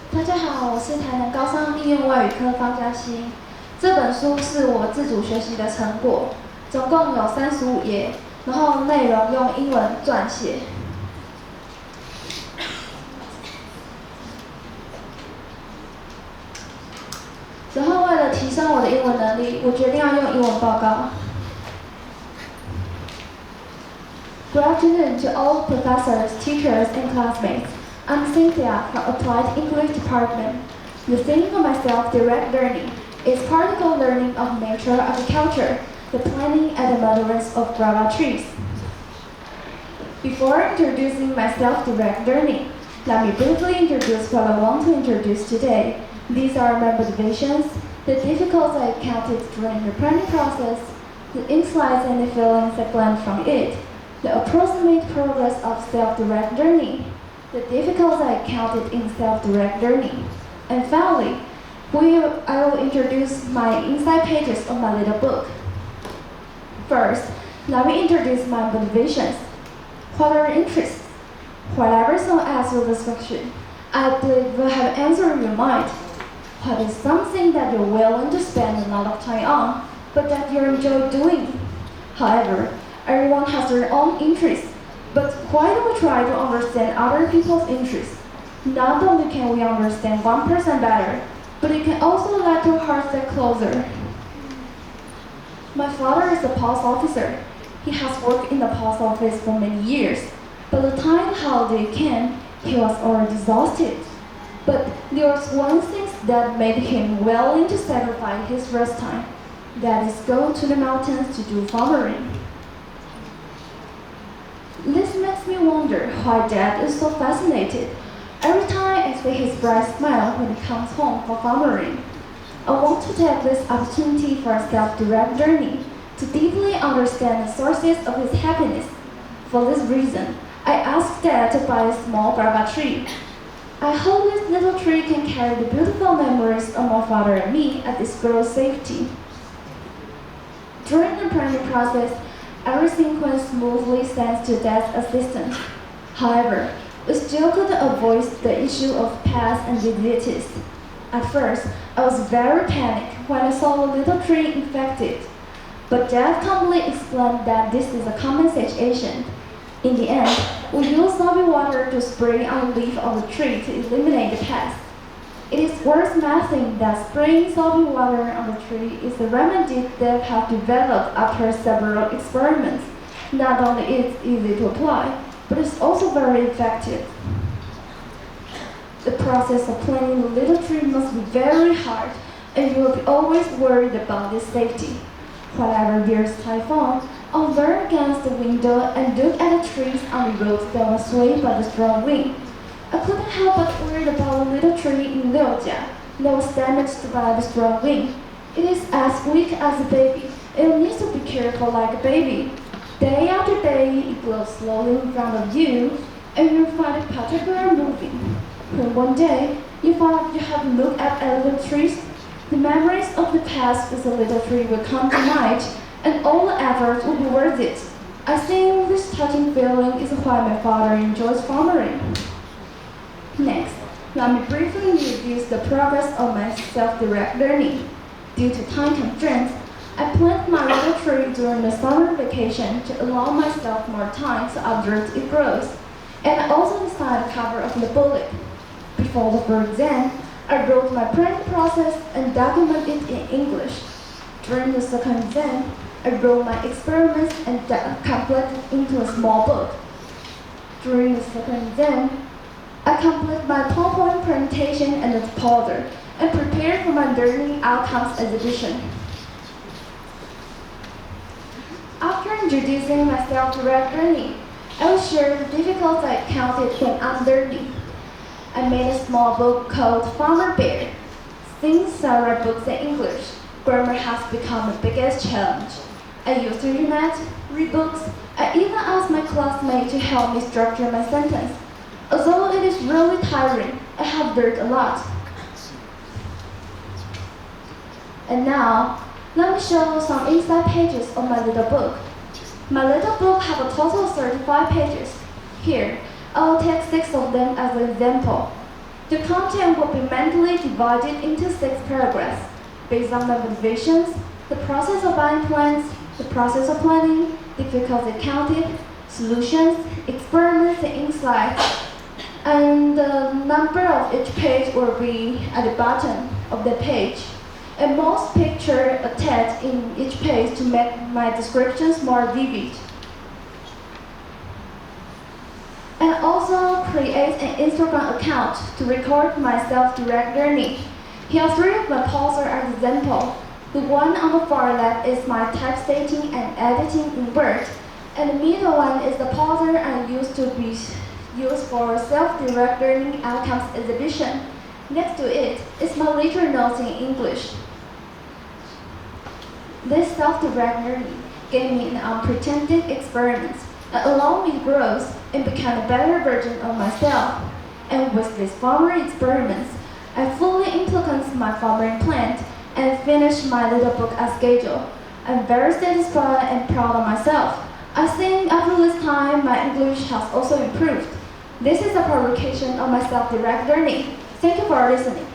大家好，我是台南高商应用外语科方嘉欣。这本书是我自主学习的成果，总共有35页，然后内容用英文撰写。然后为了提升我的英文能力，我决定要用英文报告。Good afternoon to all professors, teachers, and classmates. I'm Cynthia from Applied English Department. The theme of my self-direct learning is particle learning of nature agriculture, the planting and the maintenance of guava trees. Before introducing my self-direct learning, let me briefly introduce what I want to introduce today. These are my motivations, the difficulties I encountered during the planning process, the insights and the feelings I gleaned from it, the approximate progress of self-direct learning, the difficulties I encountered in self-direct learning, and finally, I will introduce my inside pages of my little book. First, let me introduce my motivations. What are your interests? Whatever someone asks you this question, I believe will have an answer in your mind. What is something that you're willing to spend a lot of time on, but that you enjoy doing? However, everyone has their own interests, but why don't we try to understand other people's interests? Not only can we understand one person better, but it can also let our hearts get closer. My father is a post officer. He has worked in the post office for many years. By the time the holiday came, he was already exhausted. But there was one thing that made him willing to sacrifice his rest time. That is going to the mountains to do farming. This makes me wonder why Dad is so fascinated. Every time I see his bright smile when he comes home from farming. I want to take this opportunity for self-direct learning to deeply understand the sources of his happiness. For this reason, I asked Dad to buy a small guava tree. I hope this little tree can carry the beautiful memories of my father and me at its girl's safety. During the planning process, everything went smoothly thanks to Dad's assistance. However, we still couldn't avoid the issue of pests and diseases. At first, I was very panicked when I saw a little tree infected. But Dad calmly explained that this is a common situation. In the end, we used soapy water to spray on the leaf of the tree to eliminate the pests. It is worth mentioning that spraying soapy water on the tree is a remedy that have developed after several experiments. Not only is it easy to apply, but it's also very effective. The process of planting the little tree must be very hard, and you will be always worried about its safety. Whenever there's typhoon, I'll lean against the window and look at the trees on the road that were swayed by the strong wind. I couldn't help but worry about a little tree in Liujia that was damaged by the strong wind. It is as weak as a baby. It needs to be cared for like a baby. Day after day, it grows slowly in front of you, and you find it particularly moving. When one day, you find you have to look at little trees, the memories of the past with a little tree will come to mind, and all the efforts will be worth it. I think this touching feeling is why my father enjoys farming. Next, let me briefly introduce the progress of my self-direct learning. Due to time constraints, I planted my little tree during the summer vacation to allow myself more time to observe its growth, and I also designed the cover of the book. Before the first exam, I wrote my planning process and documented it in English. During the second exam, I wrote my experiments and completed into a small book. During the second exam, I completed my PowerPoint presentation and the folder, and prepared for my learning outcomes exhibition. After introducing my self-direct learning, I will share the difficulties I encountered when I'm learning. I made a small book called Farmer Bear. Since I read books in English, grammar has become the biggest challenge. I used the internet, read books, I even asked my classmates to help me structure my sentence. Although it is really tiring, I have learned a lot. And now, let me show you some inside pages of my little book. My little book has a total of 35 pages. Here, I'll take 6 of them as an example. The content will be mentally divided into 6 paragraphs, based on the motivations, the process of buying plants, the process of planning, difficulty counted, solutions, experiments, and insights. And the number of each page will be at the bottom of the page. And most pictures attached in each page to make my descriptions more vivid. And also create an Instagram account to record my self-direct learning. Here are 3 of my posts as example. The one on the far left is my typesetting and editing in Word, and the middle one is the poster I used to be used for self-direct learning outcomes exhibition. Next to it is my literal notes in English. This self-direct learning gave me an unpretended experience and allowed me to grow and become a better version of myself. And with these farmer experiments, I fully implemented my farming plan and finished my little book as scheduled. I'm very satisfied and proud of myself. I think after this time, my English has also improved. This is a publication of my self-direct learning. Thank you for listening.